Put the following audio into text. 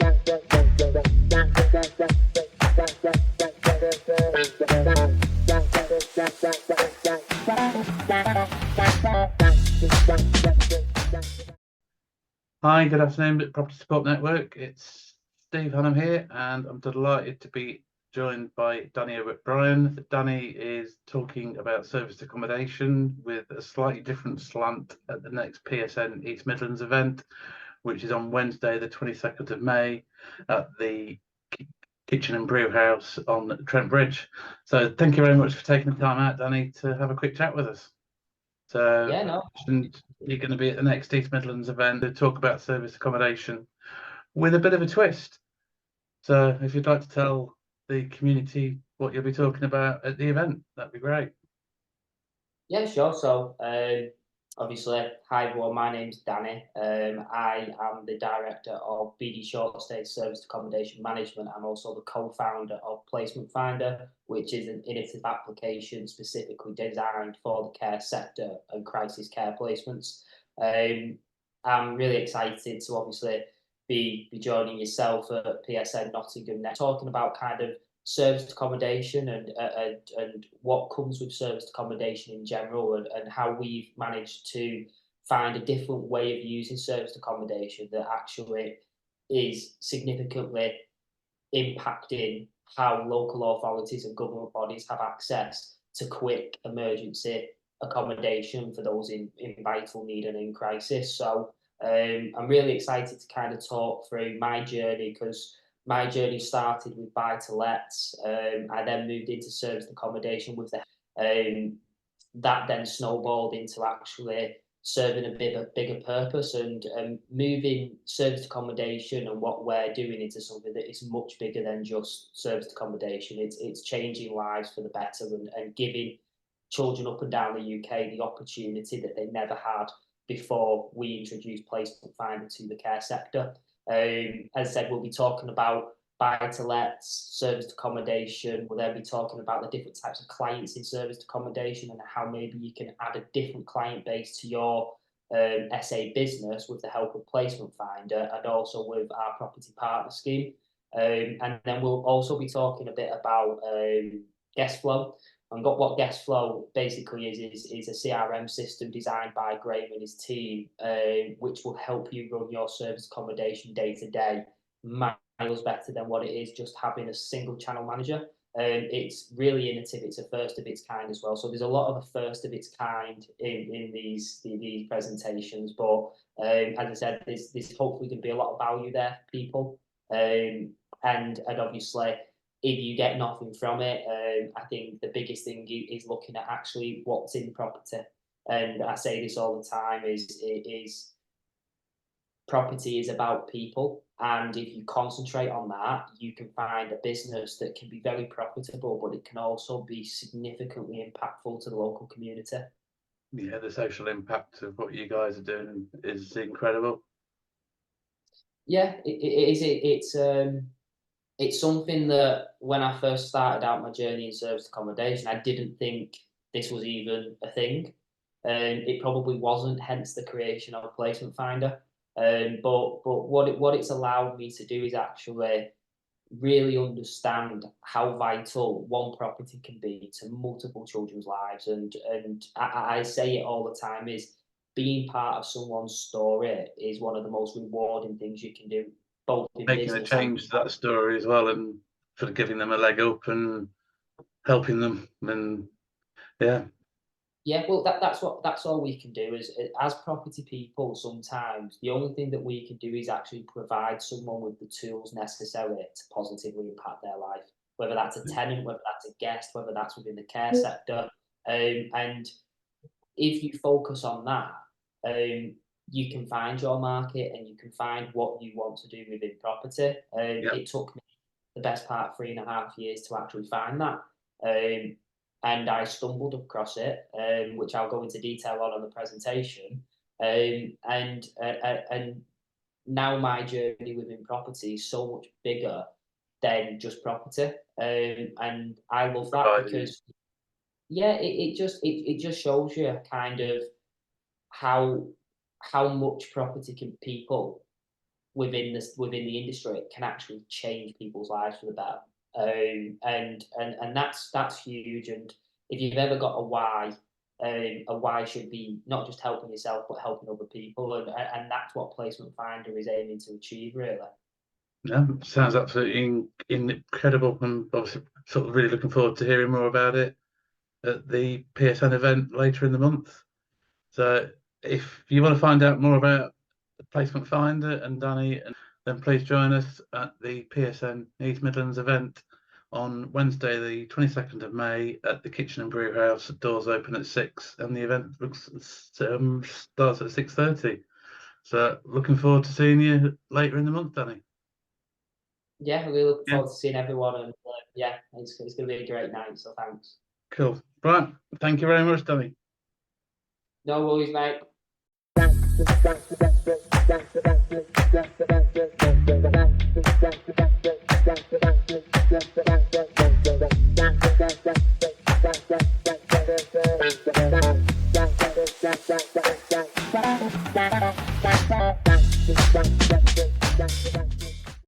Hi, good afternoon, Property Support Network. It's Steve Hunnam here, and I'm delighted to be joined by Danny O'Brien. Danny is talking about serviced accommodation with a slightly different slant at the next PSN East Midlands event, which is on Wednesday, the 22nd of May at the Kitchen and Brew House on Trent Bridge. So thank you very much for taking the time out, Danny, to have a quick chat with us. So Yeah, no. You're going to be at the next East Midlands event to talk about service accommodation with a bit of a twist. So if you'd like to tell the community what you'll be talking about at the event, that'd be great. Yeah, sure. So, obviously, hi everyone, my name's Danny. I am the director of BD Short Stay Serviced Accommodation Management. I'm also the co-founder of Placement Finder, which is an innovative application specifically designed for the care sector and crisis care placements. I'm really excited to obviously be joining yourself at PSN Nottingham next, talking about kind of serviced accommodation and what comes with serviced accommodation in general, and how we've managed to find a different way of using serviced accommodation that actually is significantly impacting how local authorities and government bodies have access to quick emergency accommodation for those in vital need and in crisis. So I'm really excited to kind of talk through my journey, because my journey started with buy-to-lets. I then moved into serviced accommodation with that then snowballed into actually serving a bigger purpose, and moving serviced accommodation and what we're doing into something that is much bigger than just serviced accommodation. It's changing lives for the better, and giving children up and down the UK the opportunity that they never had before we introduced Placement Finder to the care sector. As I said, we'll be talking about buy-to-lets, serviced accommodation. We'll then be talking about the different types of clients in serviced accommodation and how maybe you can add a different client base to your SA business with the help of Placement Finder, and also with our property partner scheme. And then we'll also be talking a bit about guest flow. And what guest flow basically is a CRM system designed by Graham and his team, which will help you run your service accommodation day to day miles better than what it is just having a single channel manager. It's really innovative. It's a first of its kind as well. So there's a lot of a first of its kind in these presentations. But as I said, there's hopefully going to be a lot of value there for people. And obviously, if you get nothing from it, I think the biggest thing is looking at actually what's in property. And I say this all the time: is property is about people, and if you concentrate on that, you can find a business that can be very profitable, but it can also be significantly impactful to the local community. Yeah, the social impact of what you guys are doing is incredible. Yeah, it's something that when I first started out my journey in serviced accommodation, I didn't think this was even a thing. It probably wasn't, hence the creation of Placement Finder. But what it's allowed me to do is actually really understand how vital one property can be to multiple children's lives. And I say it all the time, is being part of someone's story is one of the most rewarding things you can do, both in making a change to that story as well, and sort of giving them a leg up and helping them. And yeah, well, that's all we can do as property people. Sometimes the only thing that we can do is actually provide someone with the tools necessary to positively impact their life, whether that's a tenant, whether that's a guest, whether that's within the care sector. And if you focus on that, you can find your market and you can find what you want to do within property. It took me the best part of 3.5 years to actually find that. And I stumbled across it, which I'll go into detail on the presentation. And now my journey within property is so much bigger than just property. And I love that because, yeah, it just shows you kind of how much property people within the industry, it can actually change people's lives for the better. And that's huge. And if you've ever got a why should be not just helping yourself but helping other people, and that's what Placement Finder is aiming to achieve, really. Yeah, sounds absolutely incredible, and obviously sort of really looking forward to hearing more about it at the PSN event later in the month. So if you want to find out more about the Placement Finder and Danny, then please join us at the PSN East Midlands event on Wednesday, the 22nd of May at the Kitchen and Brew House. Doors open at 6 and the event starts at 6:30. So looking forward to seeing you later in the month, Danny. Yeah, we look forward to seeing everyone, and yeah, it's going to be a great night. So thanks. Cool. Right. Thank you very much, Danny. No worries, mate.